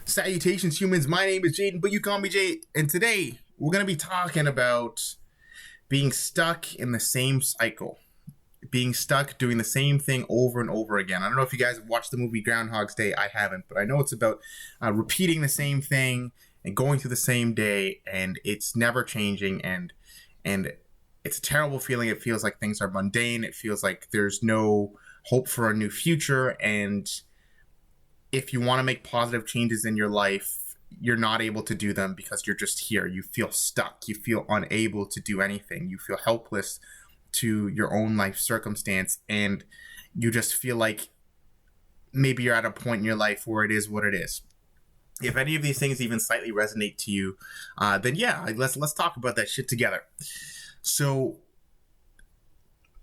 Salutations, humans. My name is Jaden, but you call me Jay. And today we're going to be talking about being stuck in the same cycle, being stuck doing the same thing over and over again. I don't know if you guys have watched the movie Groundhog's Day. I haven't, but I know it's about repeating the same thing and going through the same day, and it's never changing. And it's a terrible feeling. It feels like things are mundane. It feels like there's no hope for a new future. And if you want to make positive changes in your life, you're not able to do them because you're just here. You feel stuck. You feel unable to do anything. You feel helpless to your own life circumstance. And you just feel like maybe you're at a point in your life where it is what it is. If any of these things even slightly resonate to you, then yeah, let's talk about that shit together. So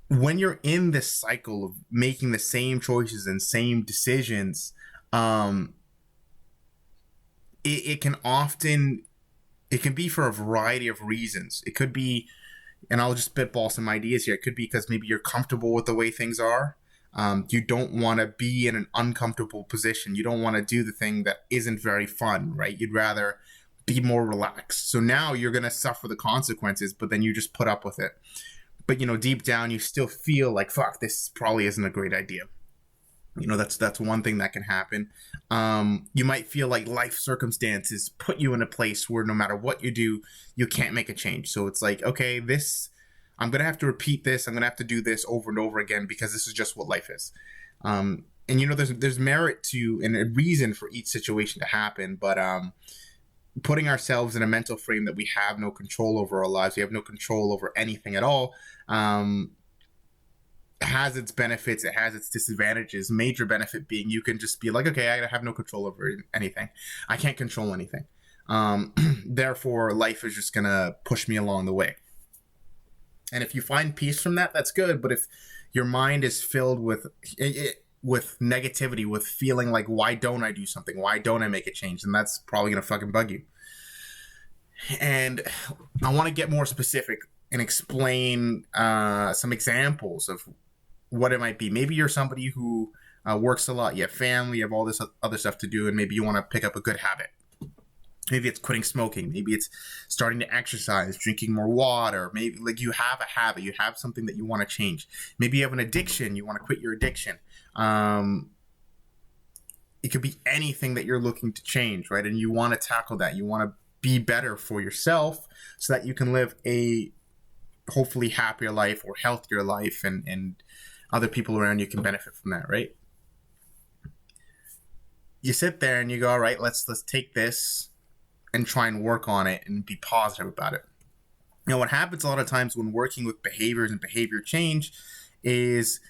when you're in this cycle of making the same choices and same decisions, it can be for a variety of reasons. It could be, and I'll just spitball some ideas here. It could be because maybe you're comfortable with the way things are. You don't want to be in an uncomfortable position. You don't want to do the thing that isn't very fun, right? You'd rather be more relaxed. So now you're going to suffer the consequences, but then you just put up with it. But, deep down, you still feel like, fuck, this probably isn't a great idea. That's one thing that can happen. You might feel like life circumstances put you in a place where no matter what you do, you can't make a change. So it's like, okay, I'm going to have to repeat this. I'm going to have to do this over and over again because this is just what life is. And there's merit to and a reason for each situation to happen. But putting ourselves in a mental frame that we have no control over our lives, we have no control over anything at all, has its benefits, it has its disadvantages. Major benefit being you can just be like, okay, I have no control over anything. I can't control anything. Therefore, life is just going to push me along the way. And if you find peace from that, that's good. But if your mind is filled with negativity, with feeling like, why don't I do something? Why don't I make a change? Then that's probably going to fucking bug you. And I want to get more specific and explain some examples of what it might be. Maybe you're somebody who works a lot, you have family, you have all this other stuff to do, and maybe you want to pick up a good habit. Maybe it's quitting smoking. Maybe it's starting to exercise, drinking more water. Maybe like you have a habit, you have something that you want to change. Maybe you have an addiction, you want to quit your addiction. It could be anything that you're looking to change, right? And you want to tackle that. You want to be better for yourself so that you can live a hopefully happier life or healthier life, and other people around you can benefit from that, right? You sit there and you go, all right, let's take this and try and work on it and be positive about it. What happens a lot of times when working with behaviors and behavior change is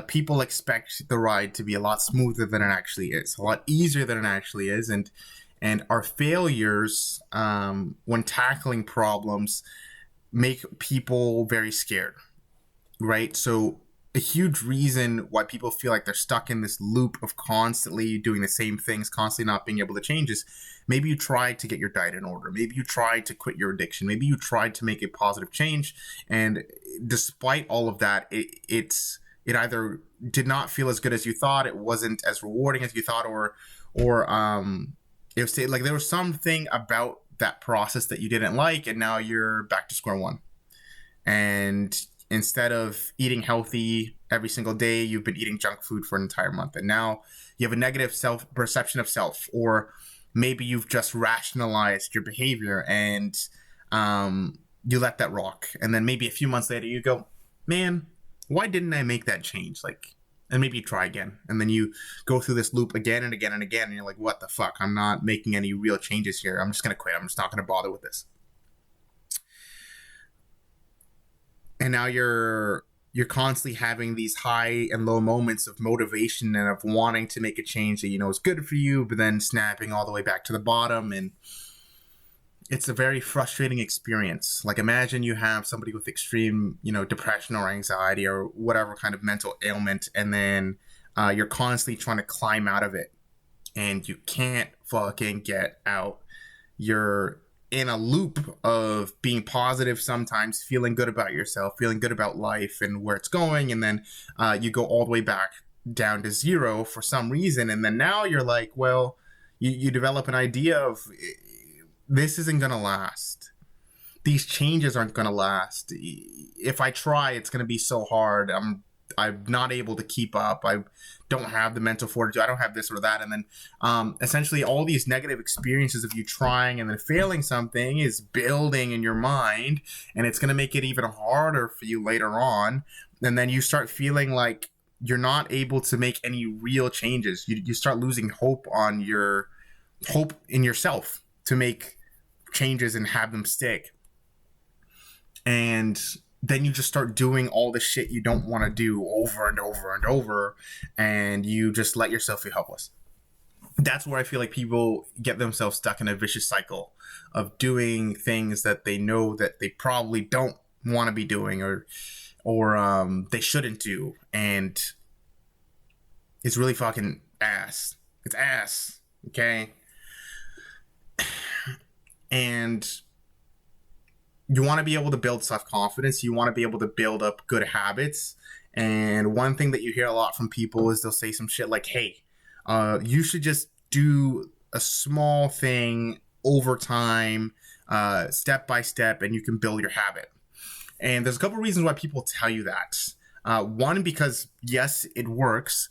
people expect the ride to be a lot smoother than it actually is, a lot easier than it actually is, and our failures when tackling problems make people very scared, right? So a huge reason why people feel like they're stuck in this loop of constantly doing the same things, constantly not being able to change is maybe you tried to get your diet in order. Maybe you tried to quit your addiction. Maybe you tried to make a positive change. And despite all of that, it either did not feel as good as you thought, it wasn't as rewarding as you thought, or it was like there was something about that process that you didn't like, and now you're back to square one. And instead of eating healthy every single day, you've been eating junk food for an entire month. And now you have a negative perception of self, or maybe you've just rationalized your behavior and you let that rock. And then maybe a few months later you go, man, why didn't I make that change? And maybe you try again. And then you go through this loop again and again and again. And you're like, what the fuck? I'm not making any real changes here. I'm just going to quit. I'm just not going to bother with this. And now you're constantly having these high and low moments of motivation and of wanting to make a change that is good for you, but then snapping all the way back to the bottom. And it's a very frustrating experience. Like, imagine you have somebody with extreme, depression or anxiety or whatever kind of mental ailment, and then you're constantly trying to climb out of it, and you can't fucking get out. You're in a loop of being positive sometimes, feeling good about yourself, feeling good about life and where it's going, and then you go all the way back down to zero for some reason, and then now you're like, well, You develop an idea of this isn't going to last. These changes aren't going to last. If I try, it's going to be so hard. I'm not able to keep up. I don't have the mental fortitude. I don't have this or that. And then essentially all these negative experiences of you trying and then failing something is building in your mind, and it's going to make it even harder for you later on. And then you start feeling like you're not able to make any real changes. You start losing hope in yourself to make changes and have them stick. And then you just start doing all the shit you don't want to do over and over and over, and you just let yourself feel helpless. That's where I feel like people get themselves stuck in a vicious cycle of doing things that they know that they probably don't want to be doing, or they shouldn't do, and it's really fucking ass. It's ass, okay? And you want to be able to build self-confidence. You want to be able to build up good habits. And one thing that you hear a lot from people is they'll say some shit like, hey, you should just do a small thing over time, step by step, and you can build your habit. And there's a couple of reasons why people tell you that. One, because yes, it works.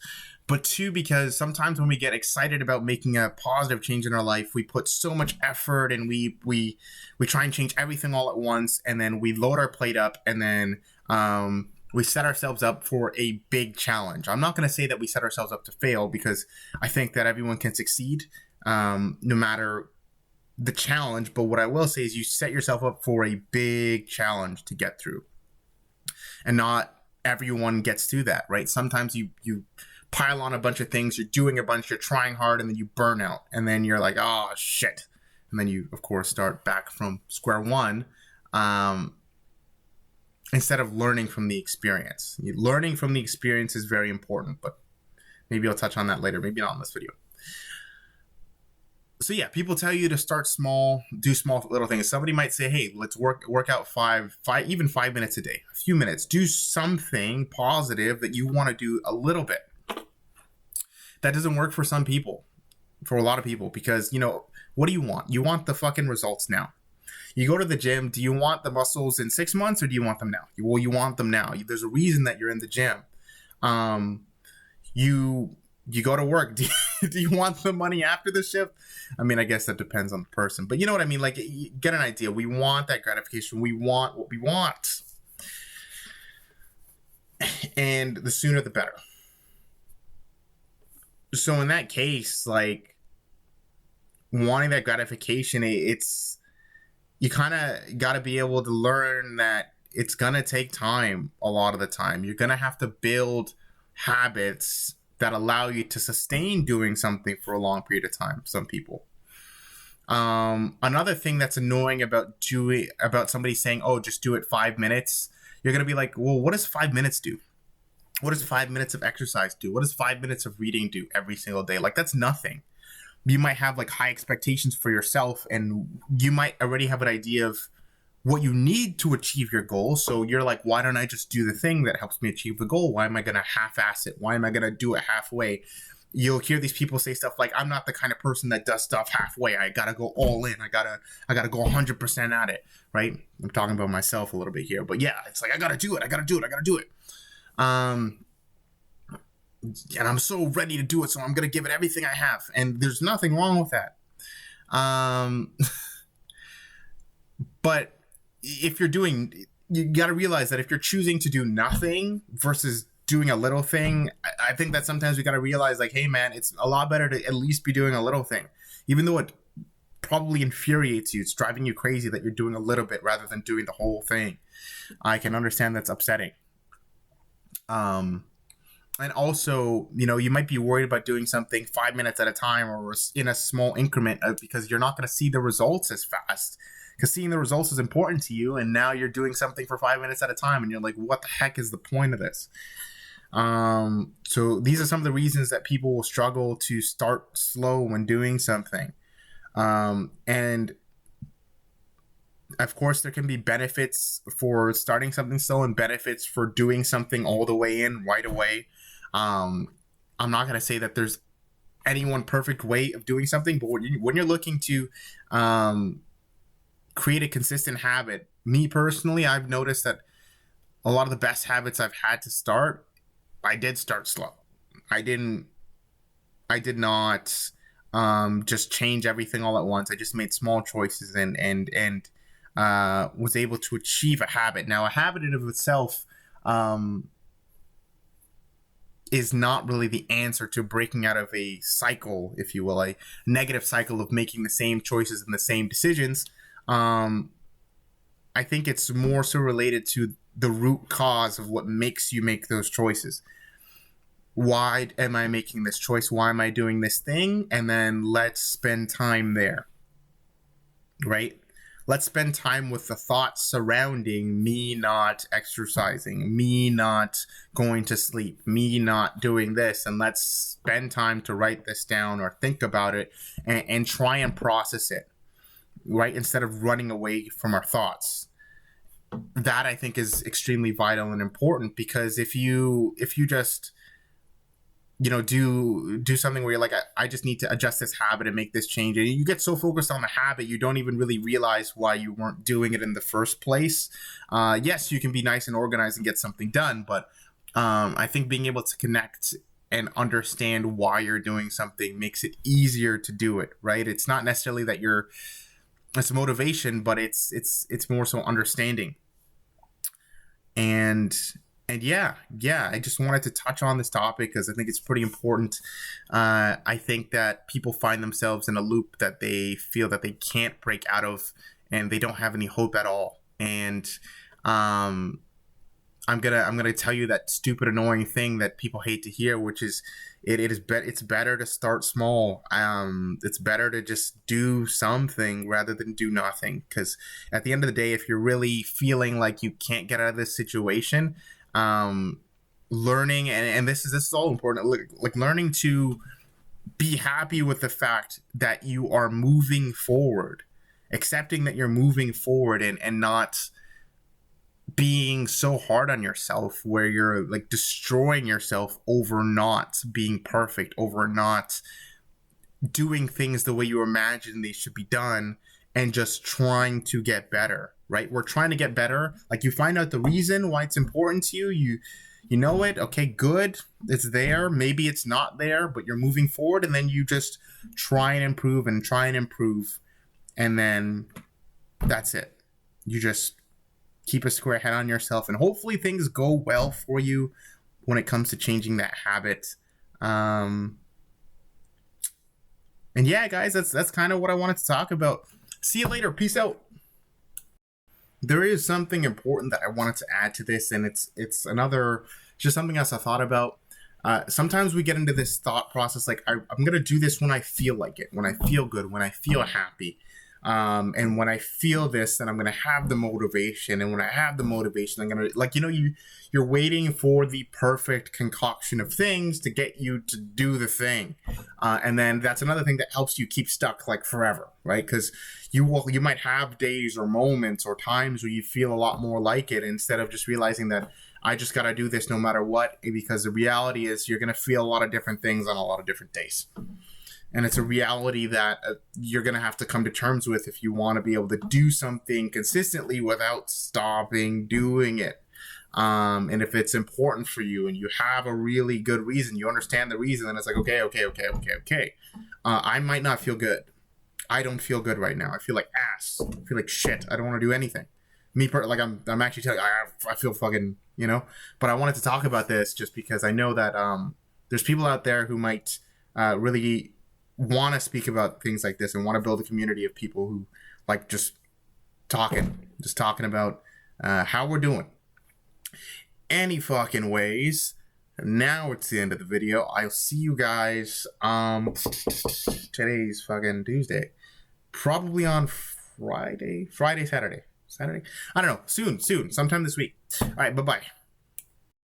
But two, because sometimes when we get excited about making a positive change in our life, we put so much effort and we try and change everything all at once, and then we load our plate up, and then we set ourselves up for a big challenge. I'm not going to say that we set ourselves up to fail, because I think that everyone can succeed no matter the challenge. But what I will say is you set yourself up for a big challenge to get through. And not everyone gets to that, right? Sometimes you pile on a bunch of things, you're doing a bunch, you're trying hard, and then you burn out, and then you're like, oh shit, and then you of course start back from square one, instead of learning from the experience. Learning from the experience is very important, but maybe I'll touch on that later, maybe not in this video. So yeah, people tell you to start small, do small little things. Somebody might say, hey, let's work out even 5 minutes a day, a few minutes, do something positive that you want to do a little bit. That doesn't work for some people, for a lot of people, because, what do you want? You want the fucking results now. You go to the gym. Do you want the muscles in 6 months, or do you want them now? Well, you want them now. There's a reason that you're in the gym. You go to work. Do you want the money after the shift? I mean, I guess that depends on the person, but you know what I mean? Like, you get an idea. We want that gratification. We want what we want. And the sooner the better. So in that case, like, wanting that gratification, it's, you kind of got to be able to learn that it's going to take time a lot of the time. You're going to have to build habits that allow you to sustain doing something for a long period of time, some people. Another thing that's annoying about somebody saying, oh, just do it 5 minutes, you're going to be like, well, what does 5 minutes do? What does 5 minutes of exercise do? What does 5 minutes of reading do every single day? Like, that's nothing. You might have like high expectations for yourself, and you might already have an idea of what you need to achieve your goal. So you're like, why don't I just do the thing that helps me achieve the goal? Why am I going to half-ass it? Why am I going to do it halfway? You'll hear these people say stuff like, I'm not the kind of person that does stuff halfway. I got to go all in. I gotta go 100% at it, right? I'm talking about myself a little bit here, but yeah, it's like, I got to do it. And I'm so ready to do it, so I'm going to give it everything I have. And there's nothing wrong with that. But if you're you got to realize that if you're choosing to do nothing versus doing a little thing, I think that sometimes we got to realize, like, hey man, it's a lot better to at least be doing a little thing. Even though it probably infuriates you, it's driving you crazy that you're doing a little bit rather than doing the whole thing. I can understand that's upsetting. And also, you might be worried about doing something 5 minutes at a time or in a small increment because you're not going to see the results as fast. Because seeing the results is important to you, and now you're doing something for 5 minutes at a time, and you're like, what the heck is the point of this? So these are some of the reasons that people will struggle to start slow when doing something. And of course, there can be benefits for starting something slow and benefits for doing something all the way in right away. I'm not going to say that there's any one perfect way of doing something, but when you're looking to create a consistent habit, me personally, I've noticed that a lot of the best habits I've had to start, I did start slow. I didn't. I did not just change everything all at once. I just made small choices and was able to achieve a habit. Now, a habit in of itself is not really the answer to breaking out of a cycle, if you will, a negative cycle of making the same choices and the same decisions. I think it's more so related to the root cause of what makes you make those choices. Why am I making this choice? Why am I doing this thing? And then let's spend time there, right? Let's spend time with the thoughts surrounding me not exercising, me not going to sleep, me not doing this. And let's spend time to write this down or think about it and try and process it, right? Instead of running away from our thoughts. That I think is extremely vital and important, because if you just do something where you're like, I just need to adjust this habit and make this change, and you get so focused on the habit you don't even really realize why you weren't doing it in the first place. Yes, you can be nice and organized and get something done, but I think being able to connect and understand why you're doing something makes it easier to do it, right? It's not necessarily that it's motivation, but it's more so understanding. And yeah, I just wanted to touch on this topic because I think it's pretty important. I think that people find themselves in a loop that they feel that they can't break out of, and they don't have any hope at all. And I'm gonna tell you that stupid, annoying thing that people hate to hear, which is it's better to start small. It's better to just do something rather than do nothing. Because at the end of the day, if you're really feeling like you can't get out of this situation, learning and this is all important. Like learning to be happy with the fact that you are moving forward, accepting that you're moving forward, and not being so hard on yourself where you're like destroying yourself over not being perfect, over not doing things the way you imagine they should be done, and just trying to get better, right? We're trying to get better. Like, you find out the reason why it's important to you, you know it, okay, good, it's there. Maybe it's not there, but you're moving forward, and then you just try and improve and try and improve, and then that's it. You just keep a square head on yourself, and hopefully things go well for you when it comes to changing that habit. And yeah, guys, that's kind of what I wanted to talk about. See you later. Peace out. There is something important that I wanted to add to this, and it's just something else I thought about. Sometimes we get into this thought process like, I'm going to do this when I feel like it, when I feel good, when I feel happy. And when I feel this, then I'm going to have the motivation. And when I have the motivation, I'm going to, like, you're waiting for the perfect concoction of things to get you to do the thing. And then that's another thing that helps you keep stuck like forever, right? Because you might have days or moments or times where you feel a lot more like it, instead of just realizing that I just got to do this no matter what, because the reality is you're going to feel a lot of different things on a lot of different days. And it's a reality that you're going to have to come to terms with if you want to be able to do something consistently without stopping doing it. And if it's important for you and you have a really good reason, you understand the reason, and it's like, okay. I might not feel good. I don't feel good right now. I feel like ass. I feel like shit. I don't want to do anything. I'm actually telling you, I feel fucking, But I wanted to talk about this just because I know that there's people out there who might really want to speak about things like this and want to build a community of people who like just talking about how we're doing. Any fucking ways, now it's the end of the video. I'll see you guys today's fucking Tuesday, probably on Friday, Saturday, I don't know, soon, sometime this week. All right, bye-bye.